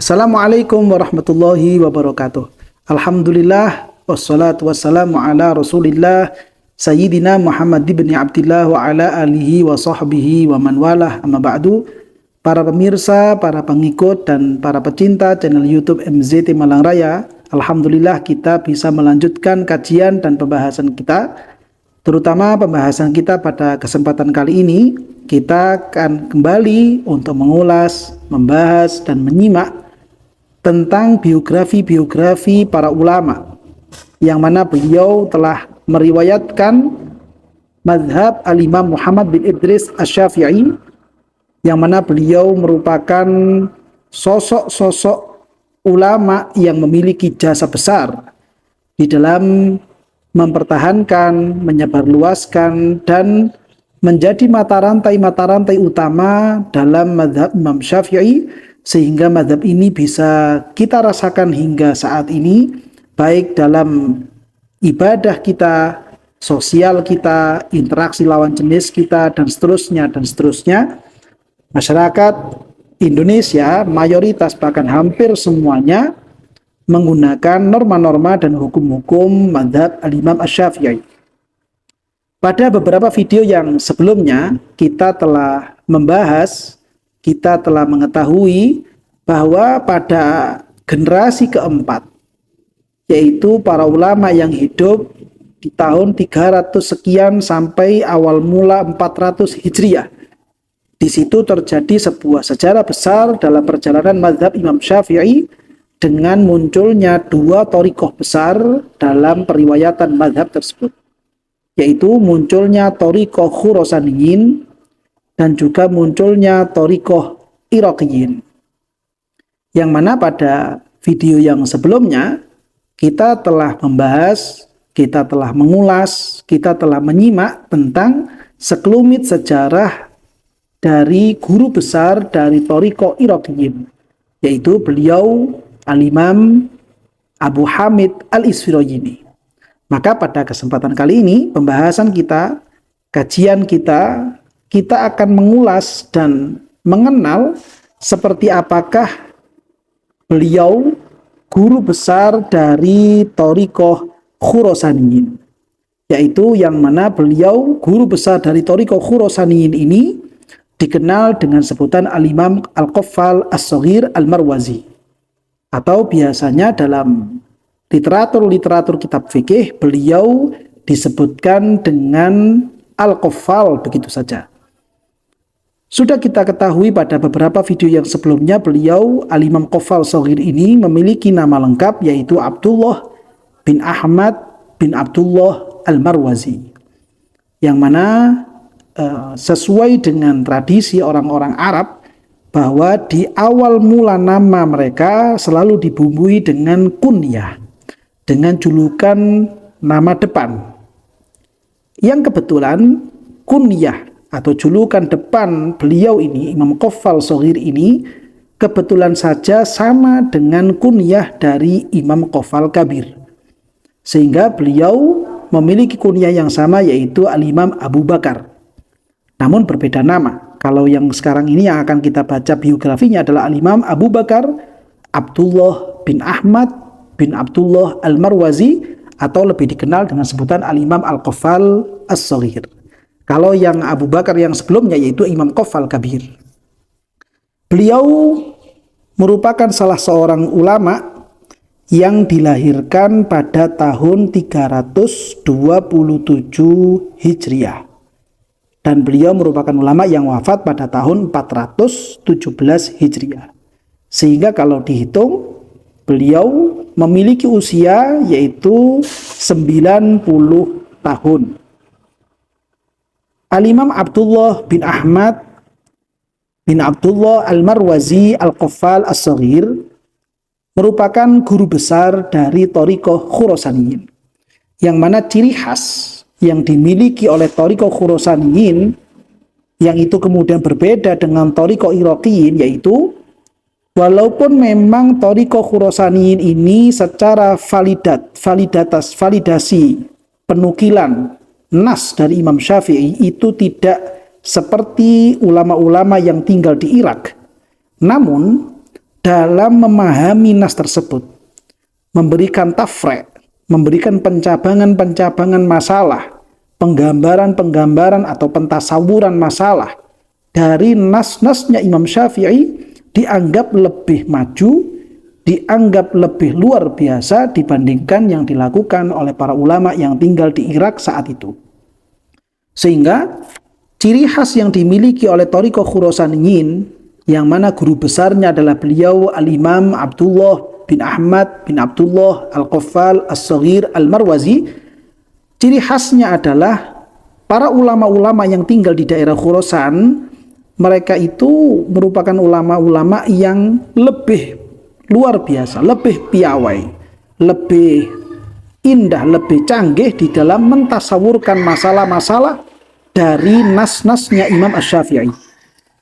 Assalamualaikum warahmatullahi wabarakatuh. Alhamdulillah wassalatu wassalamu ala Rasulillah Sayyidina Muhammad ibn Abdillah wa ala alihi wa sahbihi wa man walah, amma ba'du. Para pemirsa, para pengikut dan para pecinta channel YouTube MZT Malang Raya, alhamdulillah kita bisa melanjutkan kajian dan pembahasan kita, terutama pembahasan kita pada kesempatan kali ini. Kita akan kembali untuk mengulas, membahas dan menyimak tentang biografi para ulama yang mana beliau telah meriwayatkan mazhab al-Imam Muhammad bin Idris Asy-Syafi'i, yang mana beliau merupakan sosok-sosok ulama yang memiliki jasa besar di dalam mempertahankan, menyebarluaskan dan menjadi mata rantai utama dalam mazhab Imam Syafi'i, sehingga mazhab ini bisa kita rasakan hingga saat ini, baik dalam ibadah kita, sosial kita, interaksi lawan jenis kita, dan seterusnya. Masyarakat Indonesia mayoritas, bahkan hampir semuanya, menggunakan norma-norma dan hukum-hukum mazhab al-Imam Asy-Syafi'i. Pada beberapa video yang sebelumnya kita telah membahas, kita telah mengetahui bahwa pada generasi keempat, yaitu para ulama yang hidup di tahun 300 sekian sampai awal mula 400 Hijriah, di situ terjadi sebuah sejarah besar dalam perjalanan mazhab Imam Syafi'i dengan munculnya dua thariqah besar dalam periwayatan mazhab tersebut, yaitu munculnya thariqah Khurasaniyin dan juga munculnya thariqah Iraqiyin. Yang mana pada video yang sebelumnya kita telah membahas, kita telah mengulas, kita telah menyimak tentang sekelumit sejarah dari guru besar dari thariqah Iraqiyin, yaitu beliau Al-Imam Abu Hamid Al-Isfirayini. Maka pada kesempatan kali ini, pembahasan kita, kajian kita akan mengulas dan mengenal seperti apakah beliau guru besar dari thariqah Khurasaniyin, yaitu yang mana beliau guru besar dari thariqah Khurasaniyin ini dikenal dengan sebutan Al-Imam Al-Qaffal As-Shaghir Al-Marwazi, atau biasanya dalam literatur kitab fikih beliau disebutkan dengan Al-Qaffal, begitu saja. Sudah kita ketahui pada beberapa video yang sebelumnya, beliau Al-Imam Qaffal Shaghir ini memiliki nama lengkap, yaitu Abdullah bin Ahmad bin Abdullah Al-Marwazi, yang mana sesuai dengan tradisi orang-orang Arab, bahwa di awal mula nama mereka selalu dibumbui dengan kunyah, dengan julukan nama depan, yang kebetulan kunyah atau julukan depan beliau ini, Imam Qaffal Shaghir ini, kebetulan saja sama dengan kunyah dari Imam Qaffal Kabir, sehingga beliau memiliki kunyah yang sama, yaitu Al-Imam Abu Bakar, namun berbeda nama. Kalau yang sekarang ini yang akan kita baca biografinya adalah Al-Imam Abu Bakar Abdullah bin Ahmad bin Abdullah Al-Marwazi, atau lebih dikenal dengan sebutan Al-Imam Al-Qaffal As-Shaghir. Kalau yang Abu Bakar yang sebelumnya yaitu Imam Qaffal Kabir. Beliau merupakan salah seorang ulama yang dilahirkan pada tahun 327 Hijriah. Dan beliau merupakan ulama yang wafat pada tahun 417 Hijriah. Sehingga kalau dihitung, beliau memiliki usia yaitu 90 tahun. Al-Imam Abdullah bin Ahmad bin Abdullah Al-Marwazi Al-Qaffal As-Shaghir merupakan guru besar dari thariqah Khurasaniyin, yang mana ciri khas yang dimiliki oleh thariqah Khurasaniyin, yang itu kemudian berbeda dengan thariqah Iraqiyin, yaitu walaupun memang thariqah Khurasaniyin ini secara validasi penukilan nas dari Imam Syafi'i itu tidak seperti ulama-ulama yang tinggal di Irak, namun dalam memahami nas tersebut, memberikan tafrek, memberikan pencabangan-pencabangan masalah, penggambaran-penggambaran atau pentasawuran masalah dari nas-nasnya Imam Syafi'i dianggap lebih maju, dianggap lebih luar biasa dibandingkan yang dilakukan oleh para ulama yang tinggal di Irak saat itu. Sehingga ciri khas yang dimiliki oleh Thariqah Khurasaniyin, yang mana guru besarnya adalah beliau Al-Imam Abdullah bin Ahmad bin Abdullah Al-Qaffal As-Saghir Al-Marwazi, ciri khasnya adalah para ulama-ulama yang tinggal di daerah Khurasan, mereka itu merupakan ulama-ulama yang lebih luar biasa, lebih piawai, lebih indah, lebih canggih di dalam mentasawurkan masalah-masalah dari nas-nasnya Imam Asy-Syafi'i.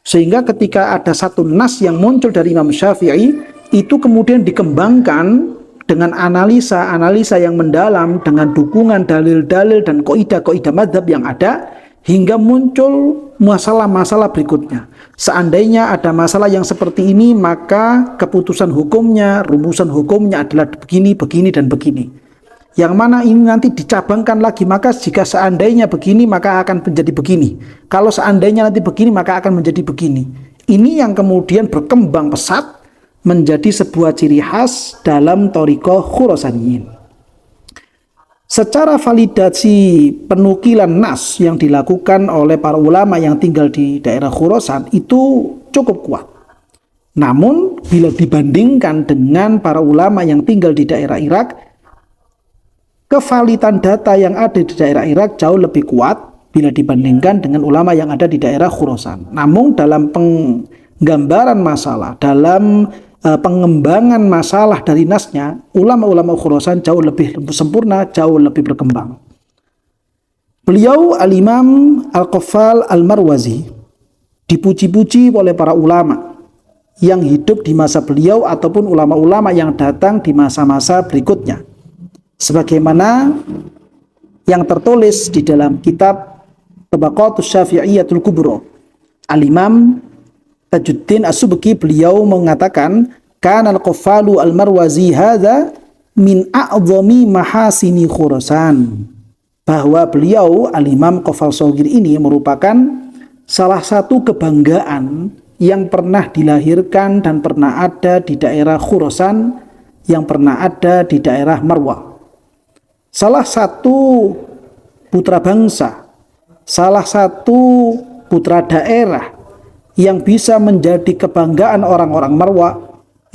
Sehingga ketika ada satu nas yang muncul dari Imam Syafi'i, itu kemudian dikembangkan dengan analisa-analisa yang mendalam, dengan dukungan dalil-dalil dan kaidah-kaidah mazhab yang ada, hingga muncul masalah-masalah berikutnya. Seandainya ada masalah yang seperti ini, maka keputusan hukumnya, rumusan hukumnya adalah begini, begini, dan begini. Yang mana ini nanti dicabangkan lagi, maka jika seandainya begini, maka akan menjadi begini. Kalau seandainya nanti begini, maka akan menjadi begini. Ini yang kemudian berkembang pesat menjadi sebuah ciri khas dalam Thariqah Khurasaniyin. Secara validasi penukilan nas yang dilakukan oleh para ulama yang tinggal di daerah Khurasan itu cukup kuat. Namun bila dibandingkan dengan para ulama yang tinggal di daerah Irak, kevalitan data yang ada di daerah Irak jauh lebih kuat bila dibandingkan dengan ulama yang ada di daerah Khurasan. Namun dalam penggambaran masalah, dalam pengembangan masalah dari nasnya, ulama-ulama Khurasan jauh lebih sempurna, jauh lebih berkembang. Beliau Al-Imam Al-Qaffal Al-Marwazi dipuji-puji oleh para ulama yang hidup di masa beliau ataupun ulama-ulama yang datang di masa-masa berikutnya, sebagaimana yang tertulis di dalam kitab Tabaqatus Syafi'iyatul Kubra. Al-Imam Tajuddin As-Subki beliau mengatakan, kana al-Qaffalu al-Marwazi hadza min a'zami mahasini Khurasan, bahwa beliau Al-Imam Qaffal Shaghir ini merupakan salah satu kebanggaan yang pernah dilahirkan dan pernah ada di daerah Khurasan, yang pernah ada di daerah Marwa. Salah satu putra bangsa, salah satu putra daerah yang bisa menjadi kebanggaan orang-orang Marwa,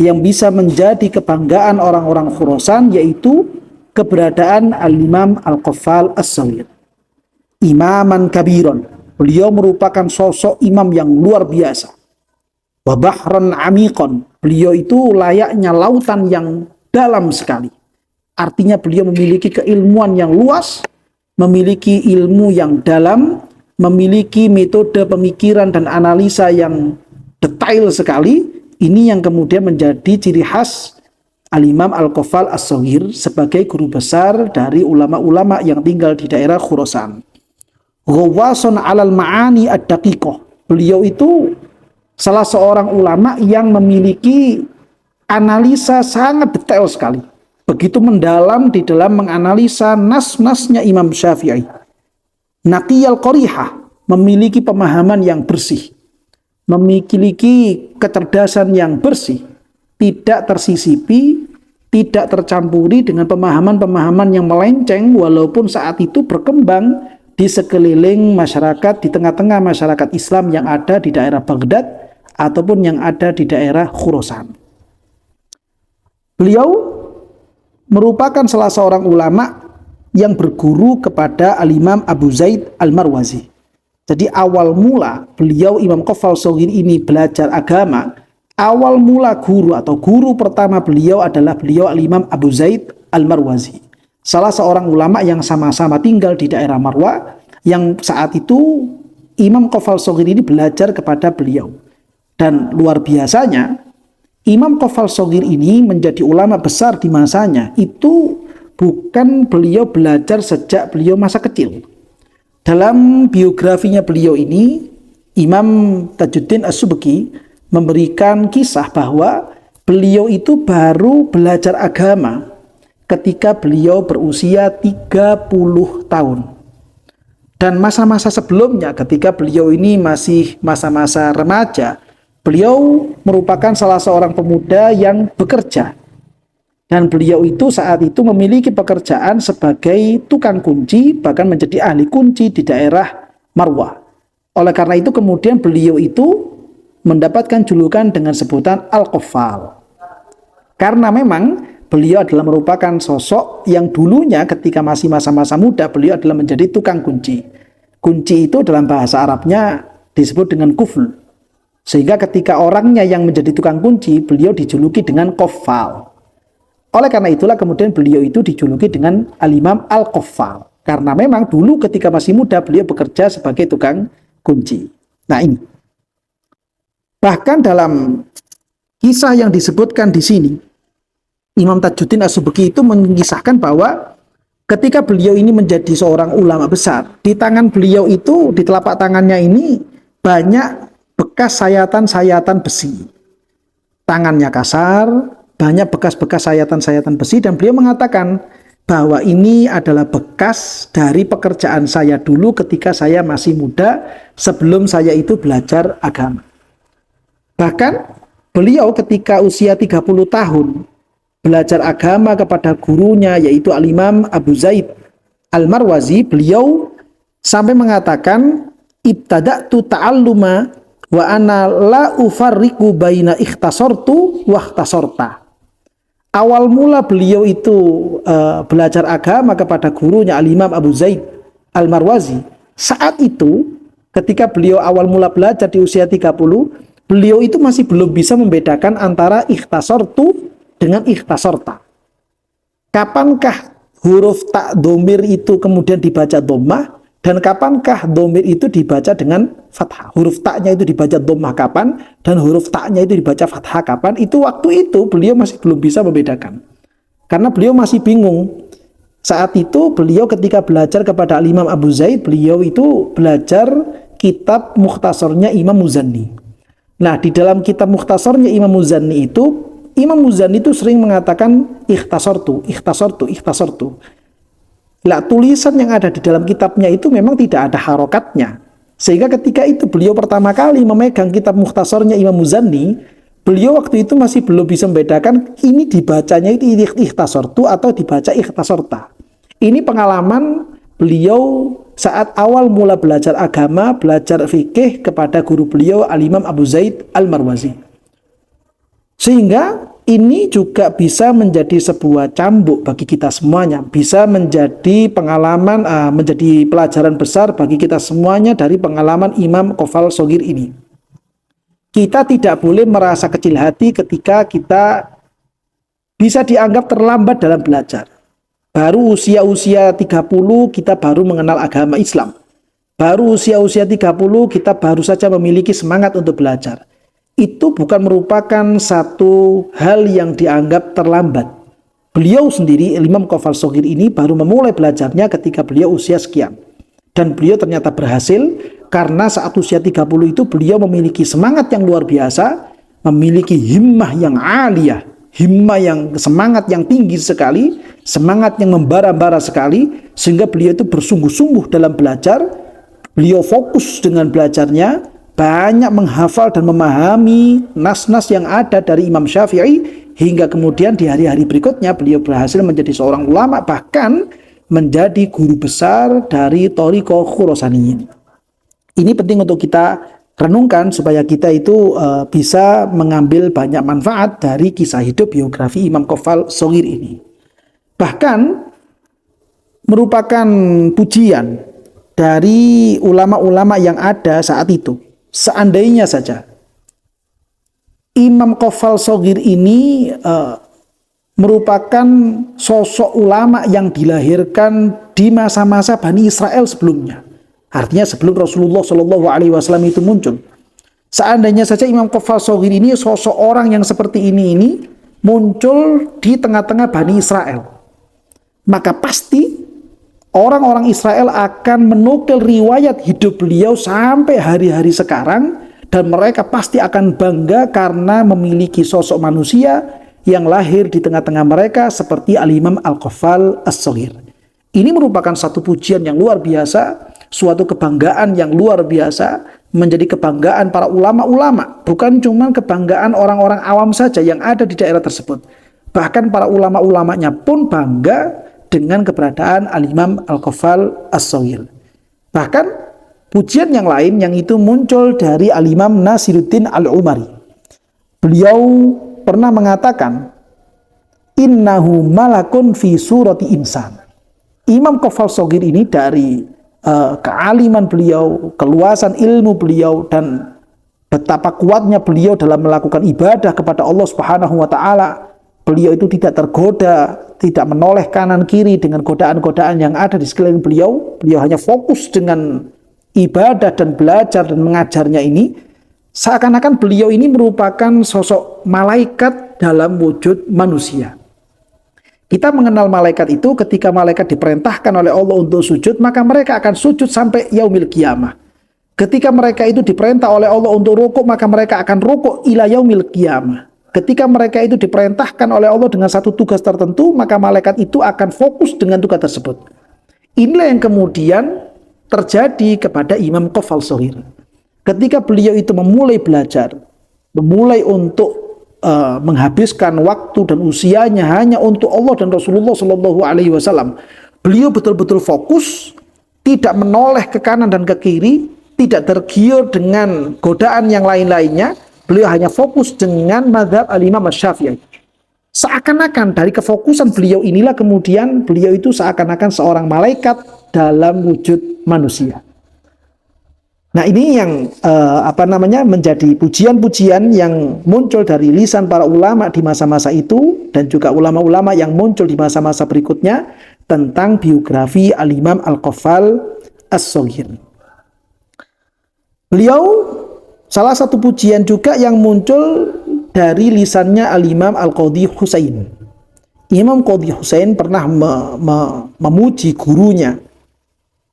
yang bisa menjadi kebanggaan orang-orang Khurasan, yaitu keberadaan Al-Imam Al-Qaffal As-Shaghir. Imaman kabiron, beliau merupakan sosok imam yang luar biasa. Wa bahran amikon, beliau itu layaknya lautan yang dalam sekali. Artinya beliau memiliki keilmuan yang luas, memiliki ilmu yang dalam, memiliki metode pemikiran dan analisa yang detail sekali. Ini yang kemudian menjadi ciri khas Al-Imam Al-Qaffal As-Shaghir sebagai guru besar dari ulama-ulama yang tinggal di daerah Khurasan. Ghawason alal ma'ani ad-daqiqah, beliau itu salah seorang ulama yang memiliki analisa sangat detail sekali, begitu mendalam di dalam menganalisa nas-nasnya Imam Syafi'i. Naqiyal qarihah, memiliki pemahaman yang bersih, memiliki kecerdasan yang bersih, tidak tersisipi, tidak tercampuri dengan pemahaman-pemahaman yang melenceng, walaupun saat itu berkembang di sekeliling masyarakat, di tengah-tengah masyarakat Islam yang ada di daerah Baghdad ataupun yang ada di daerah Khurasan. Beliau merupakan salah seorang ulama yang berguru kepada Al-Imam Abu Zaid Al-Marwazi. Jadi awal mula beliau Imam Qaffal Shaghir ini belajar agama, awal mula guru atau guru pertama beliau adalah beliau Al-Imam Abu Zaid Al-Marwazi, salah seorang ulama yang sama-sama tinggal di daerah Marwa, yang saat itu Imam Qaffal Shaghir ini belajar kepada beliau. Dan luar biasanya Imam Qaffal Shaghir ini menjadi ulama besar di masanya itu bukan beliau belajar sejak beliau masa kecil. Dalam biografinya beliau ini, Imam Tajuddin As-Subki memberikan kisah bahwa beliau itu baru belajar agama ketika beliau berusia 30 tahun. Dan masa-masa sebelumnya ketika beliau ini masih masa-masa remaja, beliau merupakan salah seorang pemuda yang bekerja. Dan beliau itu saat itu memiliki pekerjaan sebagai tukang kunci, bahkan menjadi ahli kunci di daerah Marwah. Oleh karena itu kemudian beliau itu mendapatkan julukan dengan sebutan Al-Qaffal. Karena memang beliau adalah merupakan sosok yang dulunya ketika masih masa-masa muda, beliau adalah menjadi tukang kunci. Kunci itu dalam bahasa Arabnya disebut dengan kufl. Sehingga ketika orangnya yang menjadi tukang kunci, beliau dijuluki dengan Qaffal. Oleh karena itulah kemudian beliau itu dijuluki dengan Al-Imam Al-Qaffal. Karena memang dulu ketika masih muda, beliau bekerja sebagai tukang kunci. Nah ini. Bahkan dalam kisah yang disebutkan di sini, Imam Tajuddin As-Subki itu mengisahkan bahwa ketika beliau ini menjadi seorang ulama besar, di tangan beliau itu, di telapak tangannya ini banyak bekas sayatan-sayatan besi. Tangannya kasar, banyak bekas-bekas sayatan-sayatan besi, dan beliau mengatakan bahwa ini adalah bekas dari pekerjaan saya dulu ketika saya masih muda, sebelum saya itu belajar agama. Bahkan beliau ketika usia 30 tahun, belajar agama kepada gurunya yaitu Al-Imam Abu Zaid Al-Marwazi, beliau sampai mengatakan ibtada'tu ta'alluma wa ana la ufarriqu baina ikhtasartu wa ikhtasarta. Awal mula beliau itu belajar agama kepada gurunya Al-Imam Abu Zaid Al-Marwazi. Saat itu ketika beliau awal mula belajar di usia 30, beliau itu masih belum bisa membedakan antara ikhtasartu dengan ikhtasarta. Kapankah huruf tak domir itu kemudian dibaca dhammah, dan kapankah domir itu dibaca dengan fathah? Huruf taknya itu dibaca dhammah kapan, dan huruf taknya itu dibaca fathah kapan? Itu waktu itu beliau masih belum bisa membedakan. Karena beliau masih bingung. Saat itu beliau ketika belajar kepada Imam Abu Zaid, beliau itu belajar kitab mukhtasarnya Imam Muzanni. Nah, di dalam kitab mukhtasarnya Imam Muzanni itu, Imam Muzanni itu sering mengatakan ikhtasartu, ikhtasartu, ikhtasartu. Nah, tulisan yang ada di dalam kitabnya itu memang tidak ada harokatnya. Sehingga ketika itu beliau pertama kali memegang kitab mukhtasarnya Imam Muzanni, beliau waktu itu masih belum bisa membedakan ini dibacanya itu ikhtasartu atau dibaca ikhtasarta. Ini pengalaman beliau saat awal mula belajar agama, belajar fikih kepada guru beliau Al-Imam Abu Zaid Al-Marwazi. Sehingga ini juga bisa menjadi sebuah cambuk bagi kita semuanya, bisa menjadi pengalaman, menjadi pelajaran besar bagi kita semuanya dari pengalaman Imam Qaffal Shogir ini. Kita tidak boleh merasa kecil hati ketika kita bisa dianggap terlambat dalam belajar. Baru usia-usia 30 kita baru mengenal agama Islam. Baru usia-usia 30 kita baru saja memiliki semangat untuk belajar. Itu bukan merupakan satu hal yang dianggap terlambat. Beliau sendiri, Imam Qaffal Shogir ini baru memulai belajarnya ketika beliau usia sekian. Dan beliau ternyata berhasil karena saat usia 30 itu beliau memiliki semangat yang luar biasa, memiliki himmah yang aliyah, himmah yang semangat yang tinggi sekali, semangat yang membara-bara sekali, sehingga beliau itu bersungguh-sungguh dalam belajar. Beliau fokus dengan belajarnya, banyak menghafal dan memahami nas-nas yang ada dari Imam Syafi'i, hingga kemudian di hari-hari berikutnya beliau berhasil menjadi seorang ulama, bahkan menjadi guru besar dari Thariqah Khurasaniyin. Ini penting untuk kita renungkan supaya kita itu bisa mengambil banyak manfaat dari kisah hidup biografi Imam Qaffal Shogir ini. Bahkan merupakan pujian dari ulama-ulama yang ada saat itu. Seandainya saja Imam Qaffal Shogir ini merupakan sosok ulama yang dilahirkan di masa-masa Bani Israel sebelumnya. Artinya sebelum Rasulullah SAW itu muncul. Seandainya saja Imam Qaffal Shogir ini sosok orang yang seperti ini muncul di tengah-tengah Bani Israel, maka pasti orang-orang Israel akan menukil riwayat hidup beliau sampai hari-hari sekarang, dan mereka pasti akan bangga karena memiliki sosok manusia yang lahir di tengah-tengah mereka seperti Al-Imam Al-Qaffal As-Shaghir. Ini merupakan satu pujian yang luar biasa, suatu kebanggaan yang luar biasa, menjadi kebanggaan para ulama-ulama, bukan cuma kebanggaan orang-orang awam saja yang ada di daerah tersebut. Bahkan para ulama-ulamanya pun bangga dengan keberadaan Al-Imam Al-Qaffal As-Shaghir. Bahkan pujian yang lain yang itu muncul dari Al-Imam Nasiruddin Al-Umari. Beliau pernah mengatakan, innahu malakun fi surati insan. Imam Qaffal Shaghir ini dari kealiman beliau, keluasan ilmu beliau, dan betapa kuatnya beliau dalam melakukan ibadah kepada Allah Subhanahu wa taala. Beliau itu tidak tergoda, tidak menoleh kanan kiri dengan godaan-godaan yang ada di sekeliling beliau. Beliau hanya fokus dengan ibadah dan belajar dan mengajarnya ini. Seakan-akan beliau ini merupakan sosok malaikat dalam wujud manusia. Kita mengenal malaikat itu ketika malaikat diperintahkan oleh Allah untuk sujud, maka mereka akan sujud sampai yaumil qiyamah. Ketika mereka itu diperintah oleh Allah untuk rukuk, maka mereka akan rukuk ila yaumil qiyamah. Ketika mereka itu diperintahkan oleh Allah dengan satu tugas tertentu, maka malaikat itu akan fokus dengan tugas tersebut. Inilah yang kemudian terjadi kepada Imam Qaffal Shaghir. Ketika beliau itu memulai belajar, memulai untuk menghabiskan waktu dan usianya hanya untuk Allah dan Rasulullah Shallallahu Alaihi Wasallam, beliau betul-betul fokus, tidak menoleh ke kanan dan ke kiri, tidak tergiur dengan godaan yang lain-lainnya. Beliau hanya fokus dengan mazhab Al-Imam Asy-Syafi'i. Seakan-akan dari kefokusan beliau inilah kemudian beliau itu seakan-akan seorang malaikat dalam wujud manusia. Nah, ini yang menjadi pujian-pujian yang muncul dari lisan para ulama di masa-masa itu, dan juga ulama-ulama yang muncul di masa-masa berikutnya tentang biografi Al-Imam Al-Qaffal As-Shaghir. Beliau salah satu pujian juga yang muncul dari lisannya Al-Imam Al-Qadhi Husain. Imam Qadhi Husain pernah memuji gurunya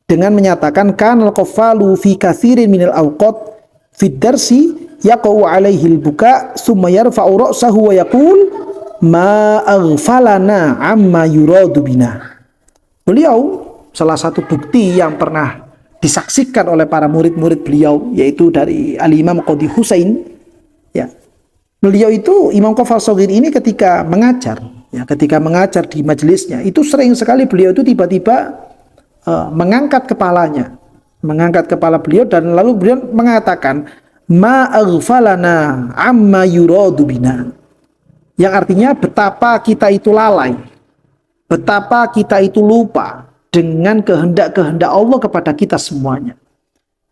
dengan menyatakan, kanal qafalu fi katsirin minal awqat fi darsi yaqau alaihi al-buka thumma yarfa'u ra'sahu wa yaqul ma aghfalana amma yuradu bina. Beliau salah satu bukti yang pernah disaksikan oleh para murid-murid beliau, yaitu dari Al-Imam Qadhi Husain, ya. Beliau itu, Imam Qaffal Shaghir ini ketika mengajar di majelisnya, itu sering sekali beliau itu tiba-tiba mengangkat kepala beliau, dan lalu beliau mengatakan ma aghfalana amma yuradu bina, yang artinya betapa kita itu lalai, betapa kita itu lupa dengan kehendak-kehendak Allah kepada kita semuanya.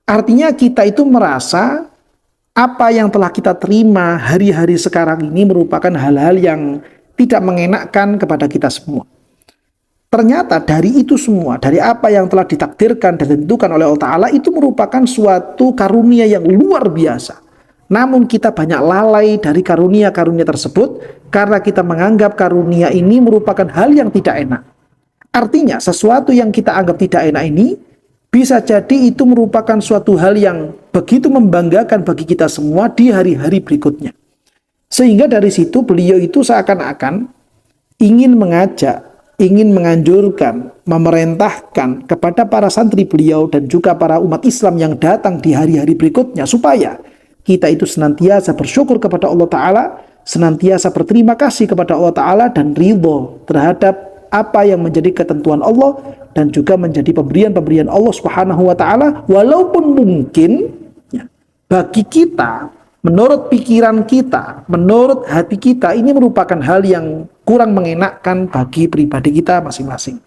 Artinya kita itu merasa apa yang telah kita terima hari-hari sekarang ini merupakan hal-hal yang tidak mengenakkan kepada kita semua. Ternyata dari itu semua, dari apa yang telah ditakdirkan dan ditentukan oleh Allah Ta'ala, itu merupakan suatu karunia yang luar biasa. Namun kita banyak lalai dari karunia-karunia tersebut karena kita menganggap karunia ini merupakan hal yang tidak enak. Artinya sesuatu yang kita anggap tidak enak ini bisa jadi itu merupakan suatu hal yang begitu membanggakan bagi kita semua di hari-hari berikutnya. Sehingga dari situ beliau itu seakan-akan ingin mengajak, ingin menganjurkan, memerintahkan kepada para santri beliau dan juga para umat Islam yang datang di hari-hari berikutnya, supaya kita itu senantiasa bersyukur kepada Allah Ta'ala, senantiasa berterima kasih kepada Allah Ta'ala, dan ridho terhadap apa yang menjadi ketentuan Allah dan juga menjadi pemberian-pemberian Allah Subhanahu wa Ta'ala, walaupun mungkin ya, bagi kita, menurut pikiran kita, menurut hati kita, ini merupakan hal yang kurang mengenakkan bagi pribadi kita masing-masing.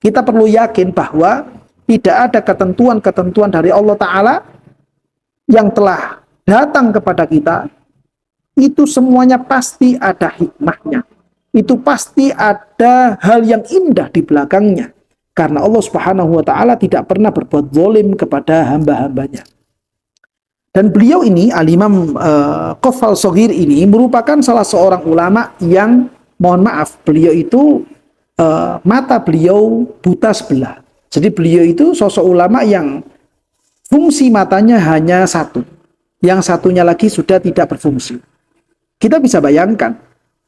Kita perlu yakin bahwa tidak ada ketentuan-ketentuan dari Allah Ta'ala yang telah datang kepada kita, itu semuanya pasti ada hikmahnya. Itu pasti ada hal yang indah di belakangnya. Karena Allah Subhanahu wa Ta'ala tidak pernah berbuat zalim kepada hamba-hambanya. Dan beliau ini, Al-Imam Qaffal Shaghir ini merupakan salah seorang ulama yang, mohon maaf, beliau itu mata beliau buta sebelah. Jadi beliau itu sosok ulama yang fungsi matanya hanya satu, yang satunya lagi sudah tidak berfungsi. Kita bisa bayangkan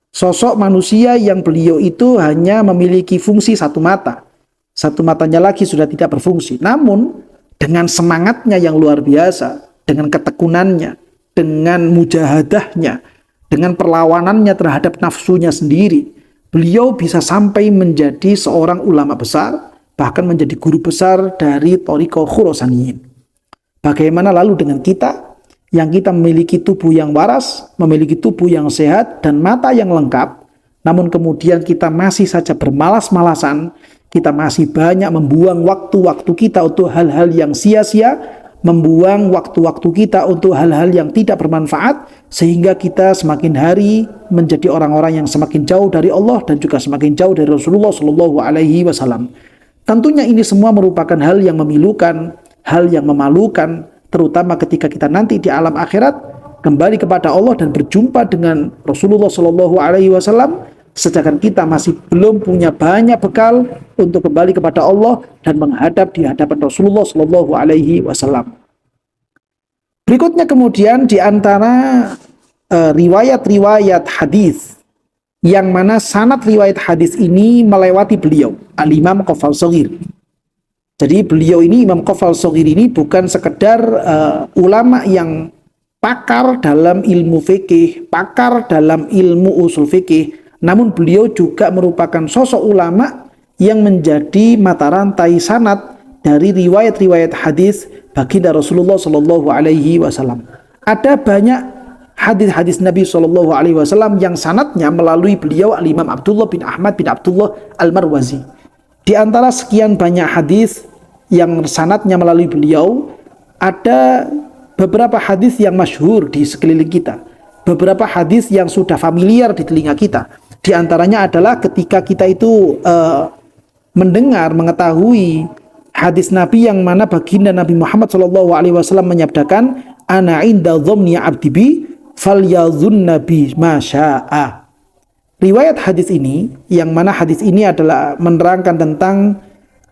sosok manusia yang beliau itu hanya memiliki fungsi satu mata. Satu matanya lagi sudah tidak berfungsi. Namun dengan semangatnya yang luar biasa, dengan ketekunannya, dengan mujahadahnya, dengan perlawanannya terhadap nafsunya sendiri, beliau bisa sampai menjadi seorang ulama besar, bahkan menjadi guru besar dari Thariqah Khurasaniyin. Bagaimana lalu dengan kita yang kita memiliki tubuh yang waras, memiliki tubuh yang sehat dan mata yang lengkap, namun kemudian kita masih saja bermalas-malasan, kita masih banyak membuang waktu-waktu kita untuk hal-hal yang sia-sia, membuang waktu-waktu kita untuk hal-hal yang tidak bermanfaat, sehingga kita semakin hari menjadi orang-orang yang semakin jauh dari Allah dan juga semakin jauh dari Rasulullah Shallallahu Alaihi Wasallam. Tentunya ini semua merupakan hal yang memilukan, hal yang memalukan, terutama ketika kita nanti di alam akhirat kembali kepada Allah dan berjumpa dengan Rasulullah Shallallahu Alaihi Wasallam, sedangkan kita masih belum punya banyak bekal untuk kembali kepada Allah dan menghadap di hadapan Rasulullah Shallallahu Alaihi Wasallam. Berikutnya kemudian di antara riwayat-riwayat hadis yang mana sanad riwayat hadis ini melewati beliau, Al-Imam Qafal Shaghir. Jadi beliau ini, Imam Qafal Shaghir ini bukan sekedar ulama yang pakar dalam ilmu fikih, pakar dalam ilmu usul fikih, namun beliau juga merupakan sosok ulama yang menjadi mata rantai sanad dari riwayat-riwayat hadis baginda Rasulullah Shallallahu Alaihi Wasallam. Ada banyak hadis-hadis Nabi Shallallahu Alaihi Wasallam yang sanadnya melalui beliau Al-Imam Abdullah bin Ahmad bin Abdullah Al-Marwazi. Di antara sekian banyak hadis yang sanadnya melalui beliau, ada beberapa hadis yang masyhur di sekeliling kita, beberapa hadis yang sudah familiar di telinga kita. Di antaranya adalah ketika kita itu mendengar, mengetahui hadis Nabi yang mana baginda Nabi Muhammad SAW menyabdakan, "Ana inda dhamni abdi bi falyadhunna bi ma syaa." Riwayat hadis ini, yang mana hadis ini adalah menerangkan tentang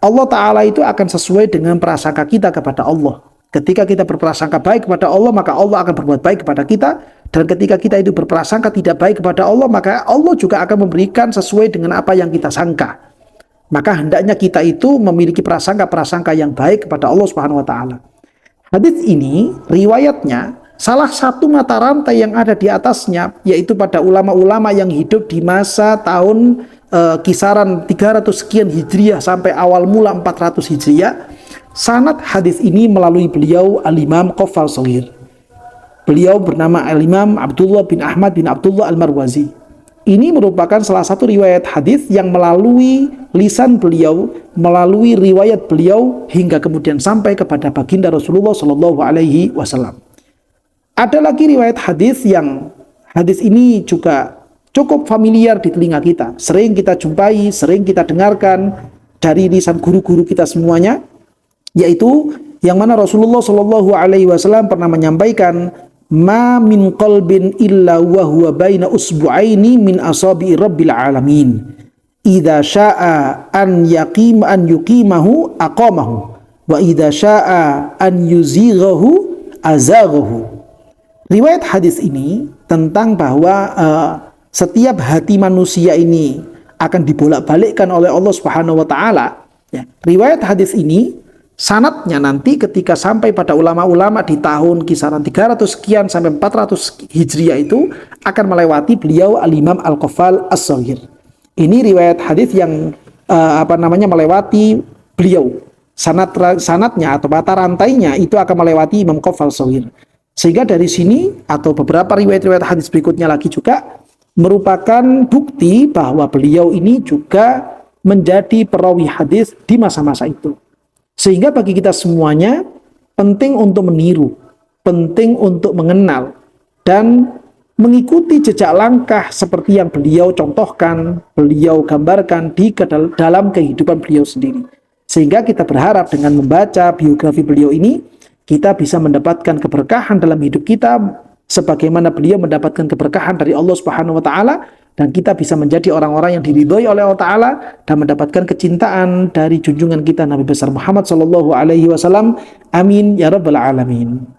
Allah Ta'ala itu akan sesuai dengan prasangka kita kepada Allah. Ketika kita berprasangka baik kepada Allah, maka Allah akan berbuat baik kepada kita. Dan ketika kita itu berprasangka tidak baik kepada Allah, maka Allah juga akan memberikan sesuai dengan apa yang kita sangka. Maka hendaknya kita itu memiliki prasangka-prasangka yang baik kepada Allah Subhanahu wa Ta'ala. Hadis ini riwayatnya salah satu mata rantai yang ada di atasnya, yaitu pada ulama-ulama yang hidup di masa tahun kisaran 300 sekian Hijriah sampai awal mula 400 Hijriah. Sanad hadis ini melalui beliau Al-Imam Qafal Shaghir. Beliau bernama Al-Imam Abdullah bin Ahmad bin Abdullah Al-Marwazi. Ini merupakan salah satu riwayat hadis yang melalui lisan beliau, melalui riwayat beliau hingga kemudian sampai kepada baginda Rasulullah Shallallahu Alaihi Wasallam. Ada lagi riwayat hadis yang hadis ini juga cukup familiar di telinga kita, sering kita jumpai, sering kita dengarkan dari lisan guru-guru kita semuanya, yaitu yang mana Rasulullah Shallallahu Alaihi Wasallam pernah menyampaikan, "Ma min qalbin illa wa huwa baina usbu'aini min asabi rabbil alamin. Idza syaa'a an yuqimahu aqamahu wa idza syaa'a an yuzighahu azaghahu." Riwayat hadis ini tentang bahwa setiap hati manusia ini akan dibolak-balikkan oleh Allah Subhanahu wa Ta'ala. Ya, riwayat hadis ini sanadnya nanti ketika sampai pada ulama-ulama di tahun kisaran 300 sekian sampai 400 Hijriah itu akan melewati beliau Al-Imam Al-Qafal Shaghir. Ini riwayat hadis yang melewati beliau. Sanadnya atau mata rantainya itu akan melewati Imam Qafal Shaghir. Sehingga dari sini atau beberapa riwayat-riwayat hadis berikutnya lagi juga merupakan bukti bahwa beliau ini juga menjadi perawi hadis di masa-masa itu. Sehingga bagi kita semuanya penting untuk meniru, penting untuk mengenal dan mengikuti jejak langkah seperti yang beliau contohkan, beliau gambarkan di dalam kehidupan beliau sendiri. Sehingga kita berharap dengan membaca biografi beliau ini, kita bisa mendapatkan keberkahan dalam hidup kita sebagaimana beliau mendapatkan keberkahan dari Allah Subhanahu wa Ta'ala, dan kita bisa menjadi orang-orang yang diridhoi oleh Allah Ta'ala dan mendapatkan kecintaan dari junjungan kita Nabi besar Muhammad sallallahu alaihi wasallam. Amin ya rabbal alamin.